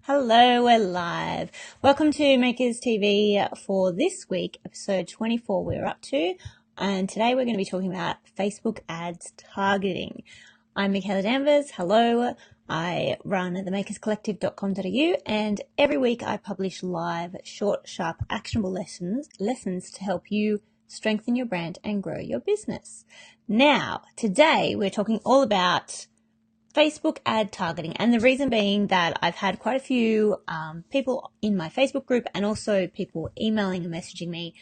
Hello, we're live. Welcome to Makers TV for this week, episode 24 we're up to. And today we're going to be talking about Facebook ads targeting. I'm Michaela Danvers. Hello. I run themakerscollective.com.au and every week I publish live, short, sharp, actionable lessons to help you strengthen your brand and grow your business. Now, today we're talking all about Facebook ad targeting, and the reason being that I've had quite a few people in my Facebook group and also people emailing and messaging me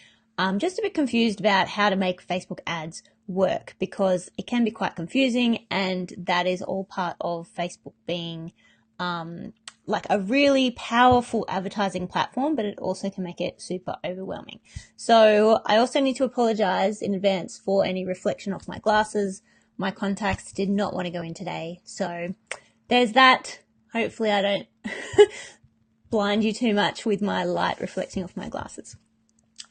just a bit confused about how to make Facebook ads work, because it can be quite confusing, and that is all part of Facebook being like a really powerful advertising platform, but it also can make it super overwhelming. So I also need to apologize in advance for any reflection off my glasses. My contacts did not want to go in today. So there's that. Hopefully I don't blind you too much with my light reflecting off my glasses.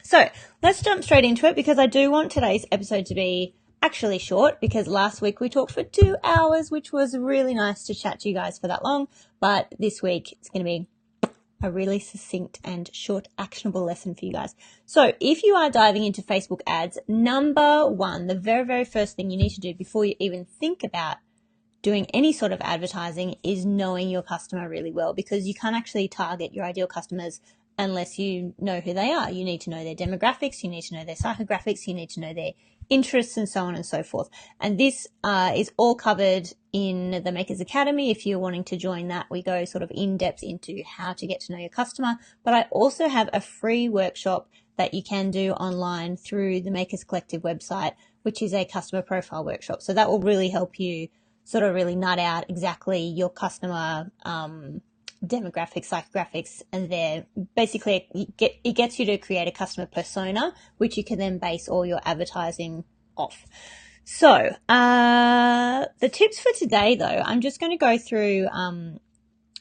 So let's jump straight into it, because I do want today's episode to be actually short, because last week we talked for 2 hours, which was really nice to chat to you guys for that long. But this week it's going to be a really succinct and short actionable lesson for you guys. So if you are diving into Facebook ads, number one, the very, very first thing you need to do before you even think about doing any sort of advertising is knowing your customer really well, because you can't actually target your ideal customers unless you know who they are. You need to know their demographics, you need to know their psychographics, you need to know their interests, and so on and so forth. And this is all covered in the Makers Academy. If you're wanting to join that, we go sort of in depth into how to get to know your customer. But I also have a free workshop that you can do online through the Makers Collective website, which is a customer profile workshop. So that will really help you sort of really nut out exactly your customer demographics, psychographics, and basically it gets you to create a customer persona, which you can then base all your advertising off. So the tips for today, though, I'm just going to go through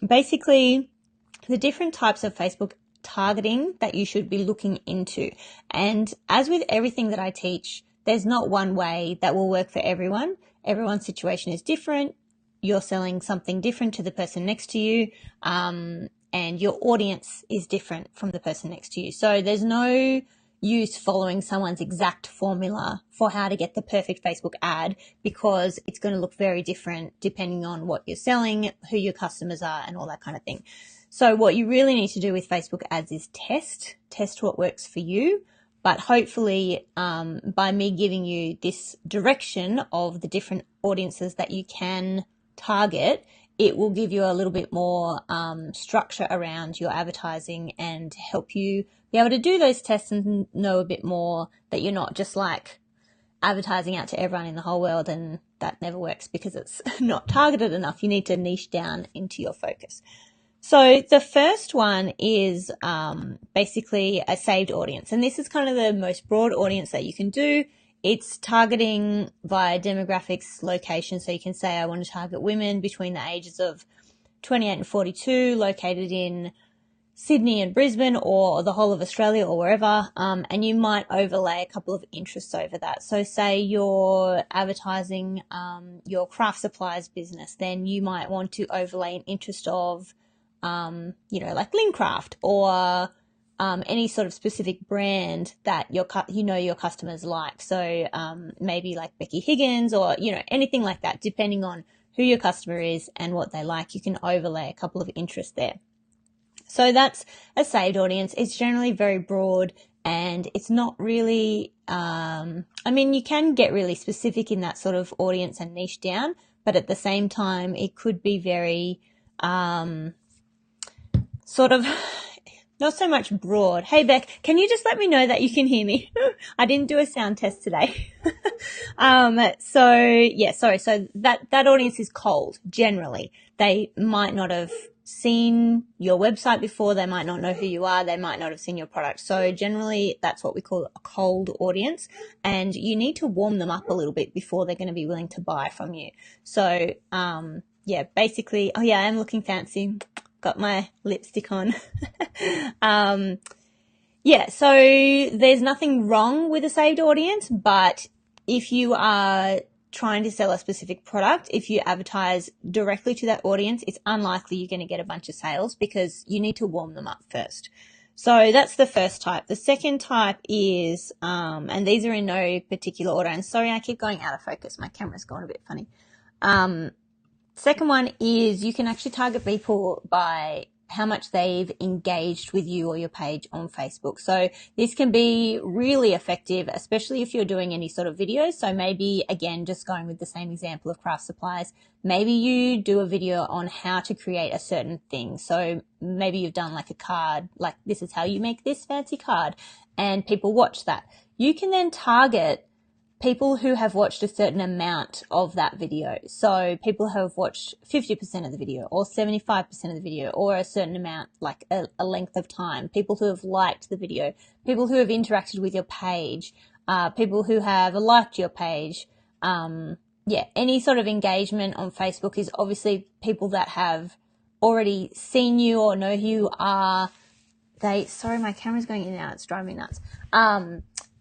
basically the different types of Facebook targeting that you should be looking into. And as with everything that I teach, there's not one way that will work for everyone. Everyone's situation is different. You're selling something different to the person next to you, and your audience is different from the person next to you. So there's no use following someone's exact formula for how to get the perfect Facebook ad, because it's going to look very different depending on what you're selling, who your customers are, and all that kind of thing. So what you really need to do with Facebook ads is test what works for you. But hopefully, by me giving you this direction of the different audiences that you can target, it will give you a little bit more structure around your advertising and help you be able to do those tests and know a bit more that you're not just like advertising out to everyone in the whole world, and that never works because it's not targeted enough. You need to niche down into your focus. So the first one is basically a saved audience, and this is kind of the most broad audience that you can do. It's targeting via demographics, location. So you can say, I want to target women between the ages of 28 and 42, located in Sydney and Brisbane, or the whole of Australia, or wherever. And you might overlay a couple of interests over that. So say you're advertising your craft supplies business, then you might want to overlay an interest of, like Lincraft, or any sort of specific brand that your customers like. So maybe like Becky Higgins, or anything like that. Depending on who your customer is and what they like, you can overlay a couple of interests there. So that's a saved audience. It's generally very broad, and it's not really you can get really specific in that sort of audience and niche down, but at the same time it could be very sort of not so much broad. Hey, Beck, can you just let me know that you can hear me? I didn't do a sound test today. So that audience is cold. Generally, they might not have seen your website before. They might not know who you are. They might not have seen your product. So generally, that's what we call a cold audience, and you need to warm them up a little bit before they're going to be willing to buy from you. So, basically, I am looking fancy. Got my lipstick on. So there's nothing wrong with a saved audience, but if you are trying to sell a specific product, if you advertise directly to that audience, it's unlikely you're going to get a bunch of sales because you need to warm them up first. So that's the first type. The second type is, and these are in no particular order, and sorry, I keep going out of focus. My camera's gone a bit funny. Second one is you can actually target people by how much they've engaged with you or your page on Facebook. So this can be really effective, especially if you're doing any sort of videos. So maybe, again, just going with the same example of craft supplies, maybe you do a video on how to create a certain thing. So maybe you've done like a card, like this is how you make this fancy card, and people watch that. You can then target people who have watched a certain amount of that video. So people who have watched 50% of the video or 75% of the video or a certain amount, like a length of time, people who have liked the video, people who have interacted with your page, people who have liked your page. Any sort of engagement on Facebook is obviously people that have already seen you or know who you are. Sorry, my camera's going in and out. It's driving me nuts.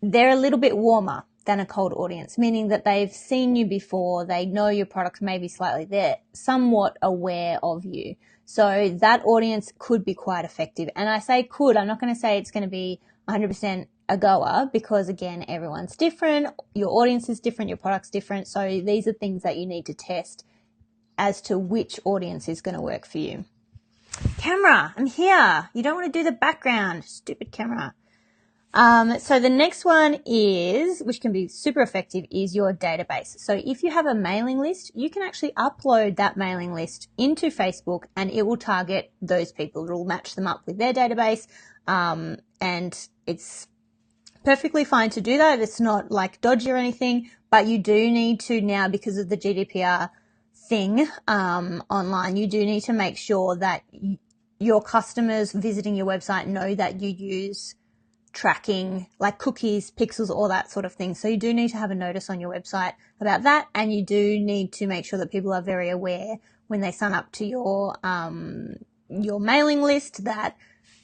They're a little bit warmer than a cold audience, meaning that they've seen you before, they know your products maybe slightly, they're somewhat aware of you. So that audience could be quite effective. And I say could, I'm not going to say it's going to be 100% a goer because, again, everyone's different, your audience is different, your product's different. So these are things that you need to test as to which audience is going to work for you. Camera, I'm here. You don't want to do the background, stupid camera. So the next one is, which can be super effective, is your database. So if you have a mailing list, you can actually upload that mailing list into Facebook and it will target those people. It will match them up with their database. And it's perfectly fine to do that. It's not like dodgy or anything, but you do need to now, because of the GDPR thing, online, you do need to make sure that your customers visiting your website know that you use tracking like cookies, pixels, all that sort of thing. So you do need to have a notice on your website about that, and you do need to make sure that people are very aware when they sign up to your mailing list that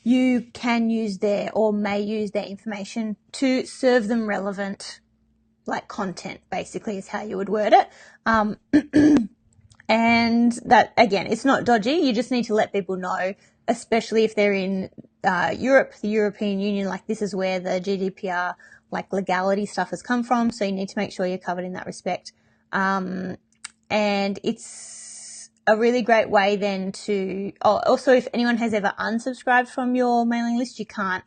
you can use their or may use their information to serve them relevant like content, basically is how you would word it. And that, again, it's not dodgy. You just need to let people know, especially if they're in Europe, the European Union, like this is where the GDPR, like legality stuff has come from. So you need to make sure you're covered in that respect. And it's a really great way then to, also if anyone has ever unsubscribed from your mailing list, you can't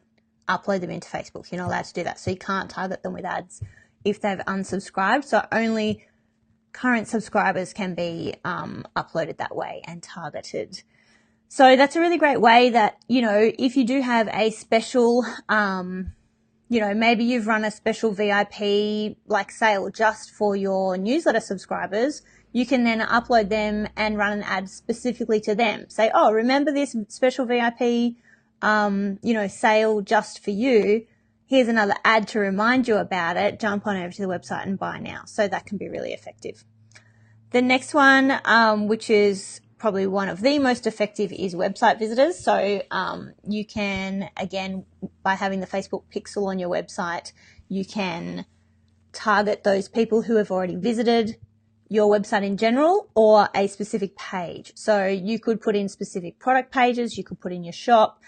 upload them into Facebook. You're not allowed to do that. So you can't target them with ads if they've unsubscribed. So only current subscribers can be uploaded that way and targeted. So that's a really great way that, if you do have a special, maybe you've run a special VIP like sale just for your newsletter subscribers, you can then upload them and run an ad specifically to them. Say, oh, remember this special VIP, sale just for you. Here's another ad to remind you about it. Jump on over to the website and buy now. So that can be really effective. The next one, which is probably one of the most effective, is website visitors. So you can, again, by having the Facebook pixel on your website, you can target those people who have already visited your website in general or a specific page. So you could put in specific product pages, you could put in your shop.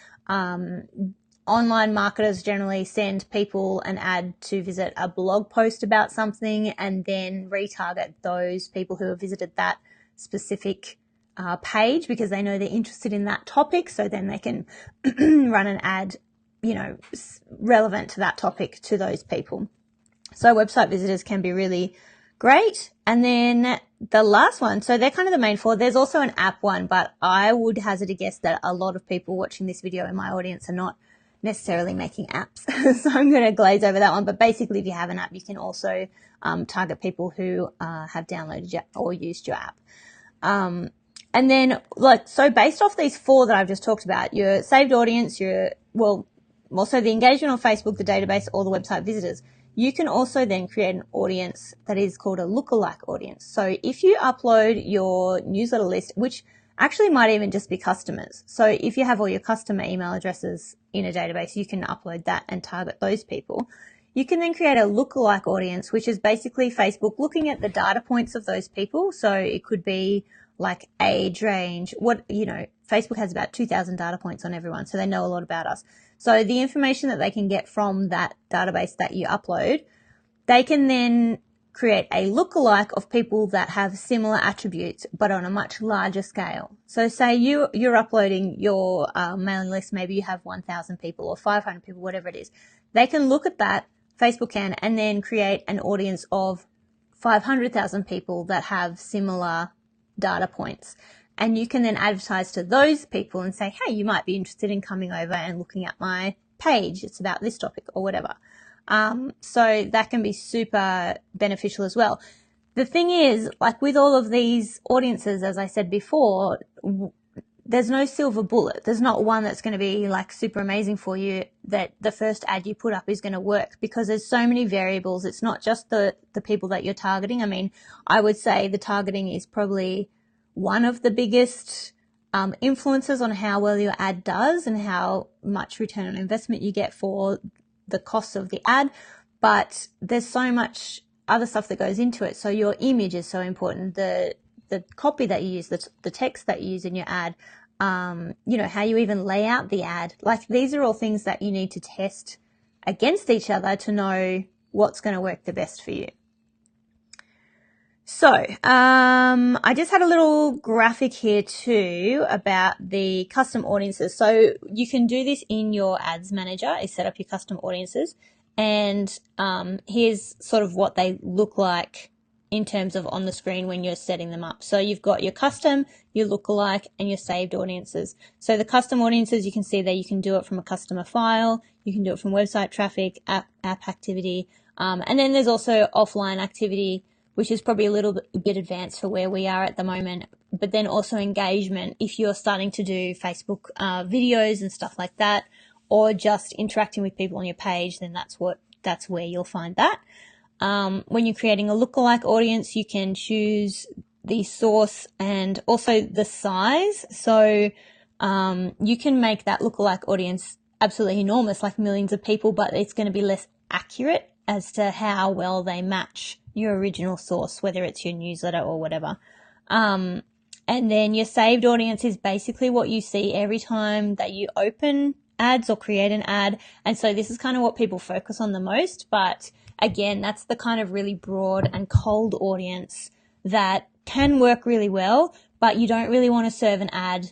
Online marketers generally send people an ad to visit a blog post about something and then retarget those people who have visited that specific page because they know they're interested in that topic. So then they can run an ad, relevant to that topic to those people. So website visitors can be really great. And then the last one, so they're kind of the main four. There's also an app one, but I would hazard a guess that a lot of people watching this video in my audience are not necessarily making apps. So I'm going to glaze over that one. But basically, if you have an app, you can also target people who have downloaded or used your app. And then, so based off these four that I've just talked about, your saved audience, also the engagement on Facebook, the database, or the website visitors, you can also then create an audience that is called a lookalike audience. So if you upload your newsletter list, which actually might even just be customers. So if you have all your customer email addresses in a database, you can upload that and target those people. you can then create a lookalike audience, which is basically Facebook looking at the data points of those people. So it could be like age range, Facebook has about 2,000 data points on everyone, so they know a lot about us. So the information that they can get from that database that you upload, they can then create a lookalike of people that have similar attributes, but on a much larger scale. So say you're uploading your mailing list, maybe you have 1,000 people or 500 people, whatever it is. They can look at that, Facebook can, and then create an audience of 500,000 people that have similar data points. And you can then advertise to those people and say, hey, you might be interested in coming over and looking at my page. It's about this topic or whatever. So that can be super beneficial as well. The thing is, like with all of these audiences, as I said before, there's no silver bullet. There's not one that's going to be like super amazing for you that the first ad you put up is going to work, because there's so many variables. It's not just the people that you're targeting. I mean, I would say the targeting is probably one of the biggest influences on how well your ad does and how much return on investment you get for the cost of the ad. But there's so much other stuff that goes into it. So your image is so important. The copy that you use, the text that you use in your ad, how you even lay out the ad. Like these are all things that you need to test against each other to know what's going to work the best for you. So, I just had a little graphic here too about the custom audiences. So you can do this in your ads manager, is set up your custom audiences. And, here's sort of what they look like in terms of on the screen when you're setting them up. So you've got your custom, your lookalike, and your saved audiences. So the custom audiences, you can see there you can do it from a customer file, you can do it from website traffic, app activity, and then there's also offline activity, which is probably a little bit advanced for where we are at the moment, but then also engagement. If you're starting to do Facebook videos and stuff like that, or just interacting with people on your page, then that's where you'll find that. When you're creating a lookalike audience, you can choose the source and also the size. So you can make that lookalike audience absolutely enormous, like millions of people, but it's going to be less accurate as to how well they match your original source, whether it's your newsletter or whatever. And then your saved audience is basically what you see every time that you open ads or create an ad. And so this is kind of what people focus on the most. But again, that's the kind of really broad and cold audience that can work really well, but you don't really want to serve an ad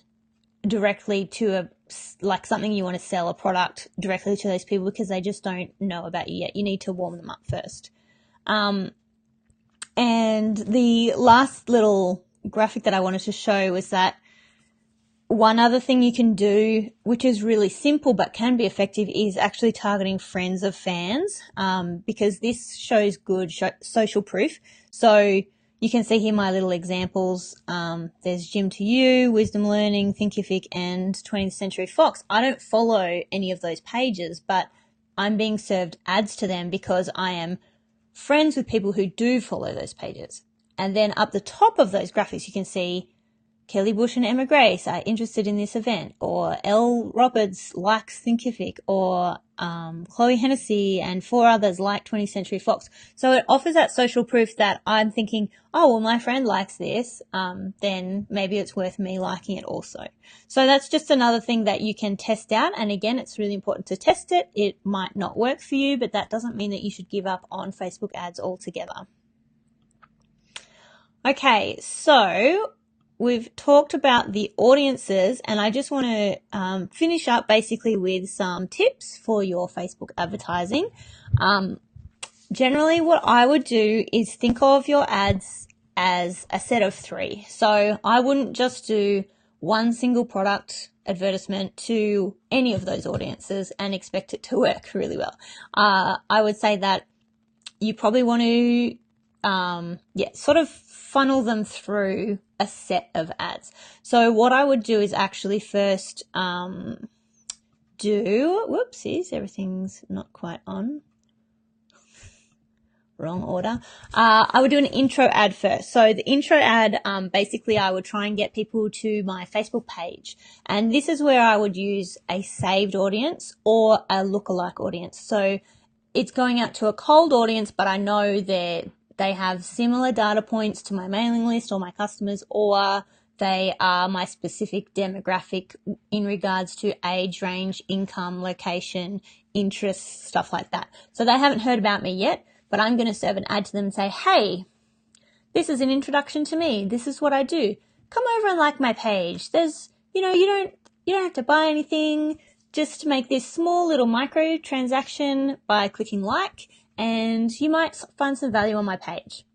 directly to something you want to sell, a product directly to those people, because they just don't know about you yet. You need to warm them up first. And the last little graphic that I wanted to show was that one other thing you can do, which is really simple but can be effective, is actually targeting friends of fans, because this shows good social proof. So you can see here my little examples. There's Gym to You, Wisdom Learning, Thinkific, and 20th Century Fox. I don't follow any of those pages, but I'm being served ads to them because I am friends with people who do follow those pages. And then up the top of those graphics, you can see Kelly Bush and Emma Grace are interested in this event, or Elle Roberts likes Thinkific, or Chloe Hennessy and 4 others like 20th Century Fox. So it offers that social proof that I'm thinking, oh, well, my friend likes this, then maybe it's worth me liking it also. So that's just another thing that you can test out. And again, it's really important to test it. It might not work for you, but that doesn't mean that you should give up on Facebook ads altogether. Okay, so we've talked about the audiences, and I just want to finish up basically with some tips for your Facebook advertising. Generally, what I would do is think of your ads as a set of 3. So I wouldn't just do one single product advertisement to any of those audiences and expect it to work really well. I would say that you probably want to sort of funnel them through a set of ads. So what I would do is actually first whoopsies, everything's not quite on. Wrong order. I would do an intro ad first. So the intro ad, basically I would try and get people to my Facebook page. And this is where I would use a saved audience or a lookalike audience. So it's going out to a cold audience, but I know that they have similar data points to my mailing list or my customers, or they are my specific demographic in regards to age range, income, location, interests, stuff like that. So they haven't heard about me yet, but I'm going to serve an ad to them and say, hey, this is an introduction to me. This is what I do. Come over and like my page. There's, you don't have to buy anything. Just make this small little micro transaction by clicking like, and you might find some value on my page.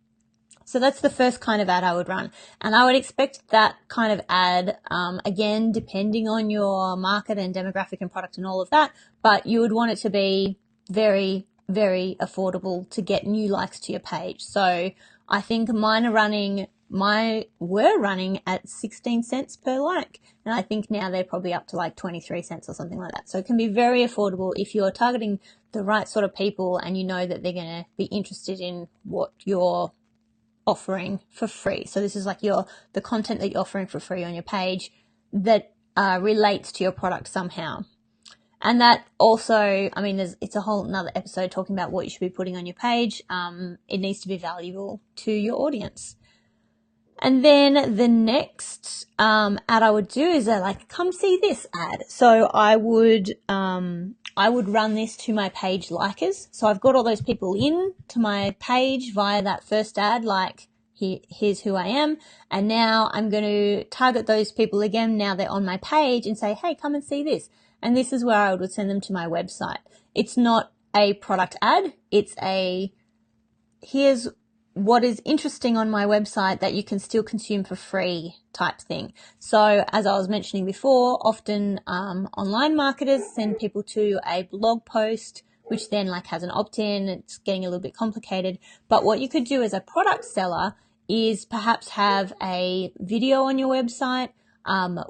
So that's the first kind of ad I would run. And I would expect that kind of ad, again, depending on your market and demographic and product and all of that, but you would want it to be very, very affordable to get new likes to your page. So I think mine were running at 16 cents per like. And I think now they're probably up to like 23 cents or something like that. So it can be very affordable if you're targeting the right sort of people and you know that they're going to be interested in what you're offering for free. So this is like the content that you're offering for free on your page that relates to your product somehow. And that also, I mean, it's a whole another episode talking about what you should be putting on your page. It needs to be valuable to your audience. And then the next ad I would do is come see this ad. So I would run this to my page likers. So I've got all those people in to my page via that first ad, like here's who I am. And now I'm going to target those people again. Now they're on my page and say, hey, come and see this. And this is where I would send them to my website. It's not a product ad. It's here's what is interesting on my website that you can still consume for free type thing. So as I was mentioning before, often online marketers send people to a blog post, which then has an opt-in. It's getting a little bit complicated. But what you could do as a product seller is perhaps have a video on your website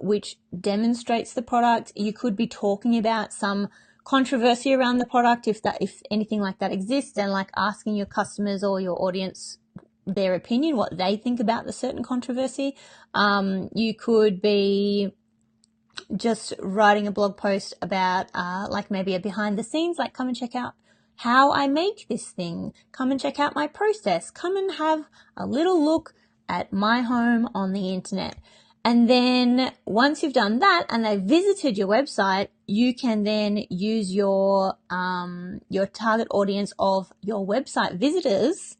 which demonstrates the product. You could be talking about some controversy around the product if anything like that exists, and asking your customers or your audience their opinion, what they think about the certain controversy. You could be just writing a blog post about maybe a behind the scenes, come and check out how I make this thing. Come and check out my process. Come and have a little look at my home on the internet. And then once you've done that and they've visited your website, you can then use your target audience of your website visitors.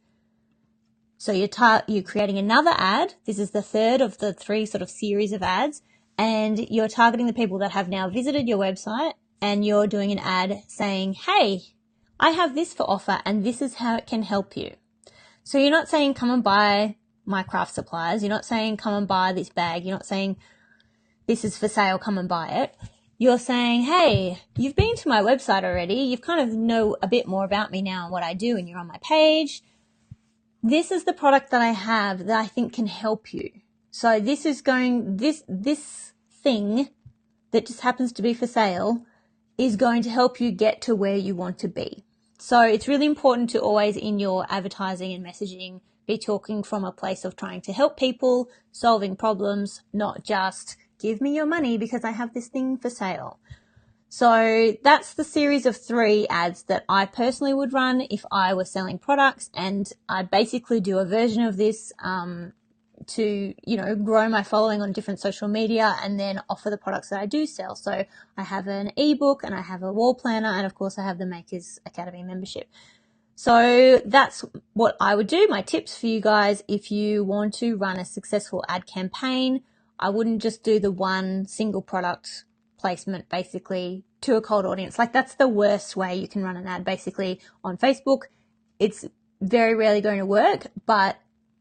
So you're creating another ad. This is the third of the three sort of series of ads. And you're targeting the people that have now visited your website, and you're doing an ad saying, hey, I have this for offer and this is how it can help you. So you're not saying come and buy my craft supplies. You're not saying come and buy this bag. You're not saying this is for sale, come and buy it. You're saying, hey, you've been to my website already. You've kind of know a bit more about me now and what I do, and you're on my page. This is the product that I have that I think can help you. So this thing that just happens to be for sale is going to help you get to where you want to be. So it's really important to always, in your advertising and messaging, be talking from a place of trying to help people, solving problems, not just give me your money because I have this thing for sale. So that's the series of 3 ads that I personally would run if I were selling products, and I basically do a version of this to, grow my following on different social media and then offer the products that I do sell. So I have an ebook and I have a wall planner, and of course I have the Makers Academy membership. So that's what I would do. My tips for you guys, if you want to run a successful ad campaign, I wouldn't just do the one single product placement basically to a cold audience. That's the worst way you can run an ad basically on Facebook. It's very rarely going to work, but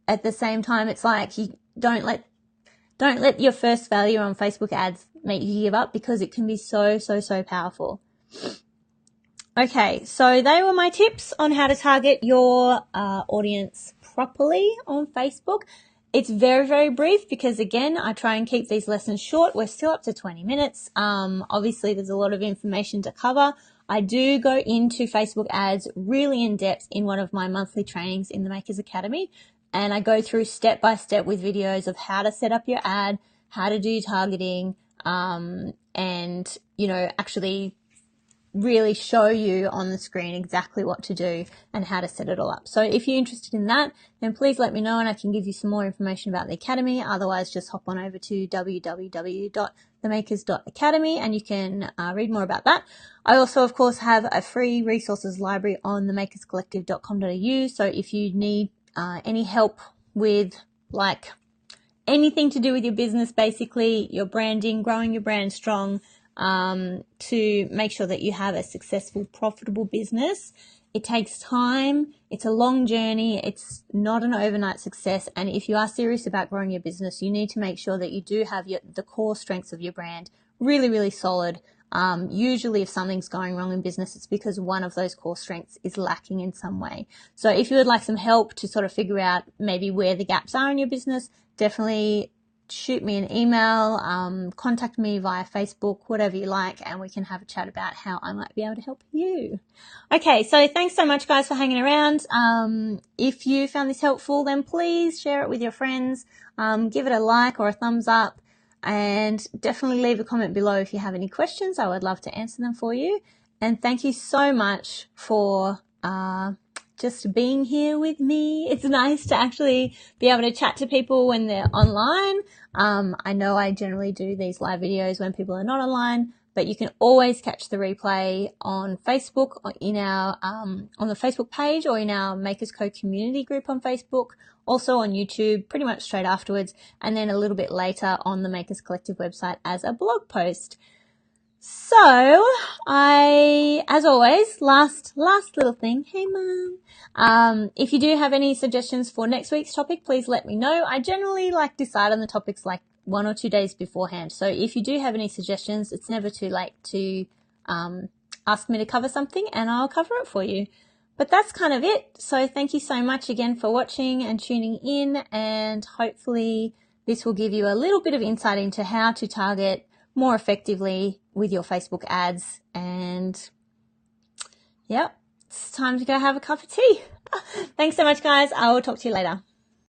at the same time, it's you don't let your first failure on Facebook ads make you give up, because it can be so, so, so powerful. Okay, so they were my tips on how to target your audience properly on Facebook. It's very, very brief because, again, I try and keep these lessons short. We're still up to 20 minutes. Obviously, there's a lot of information to cover. I do go into Facebook ads really in depth in one of my monthly trainings in the Makers Academy, and I go through step by step with videos of how to set up your ad, how to do targeting, and, actually really show you on the screen exactly what to do and how to set it all up. So if you're interested in that, then please let me know and I can give you some more information about the Academy. Otherwise, just hop on over to www.themakers.academy and you can read more about that. I also, of course, have a free resources library on themakerscollective.com.au. So if you need any help with like anything to do with your business, basically your branding, growing your brand strong, to make sure that you have a successful, profitable business. It takes time. It's a long journey. It's not an overnight success. And if you are serious about growing your business, you need to make sure that you do have the core strengths of your brand really, really solid. Usually if something's going wrong in business, it's because one of those core strengths is lacking in some way. So if you would like some help to sort of figure out maybe where the gaps are in your business, definitely shoot me an email, contact me via Facebook, whatever you like, and we can have a chat about how I might be able to help you. Okay, so thanks so much, guys, for hanging around. If you found this helpful, then please share it with your friends. Give it a like or a thumbs up, and definitely leave a comment below if you have any questions. I would love to answer them for you. And thank you so much for just being here with me. It's nice to actually be able to chat to people when they're online. I know I generally do these live videos when people are not online, but you can always catch the replay on Facebook or in our on the Facebook page or in our Makers Co community group on Facebook, also on YouTube pretty much straight afterwards, and then a little bit later on the Makers Collective website as a blog post. So as always, last little thing. Hey, Mum. If you do have any suggestions for next week's topic, please let me know. I generally decide on the topics 1 or 2 days beforehand. So if you do have any suggestions, it's never too late to ask me to cover something and I'll cover it for you. But that's kind of it. So thank you so much again for watching and tuning in, and hopefully this will give you a little bit of insight into how to target more effectively with your Facebook ads. And yeah, it's time to go have a cup of tea. Thanks so much, guys. I will talk to you later.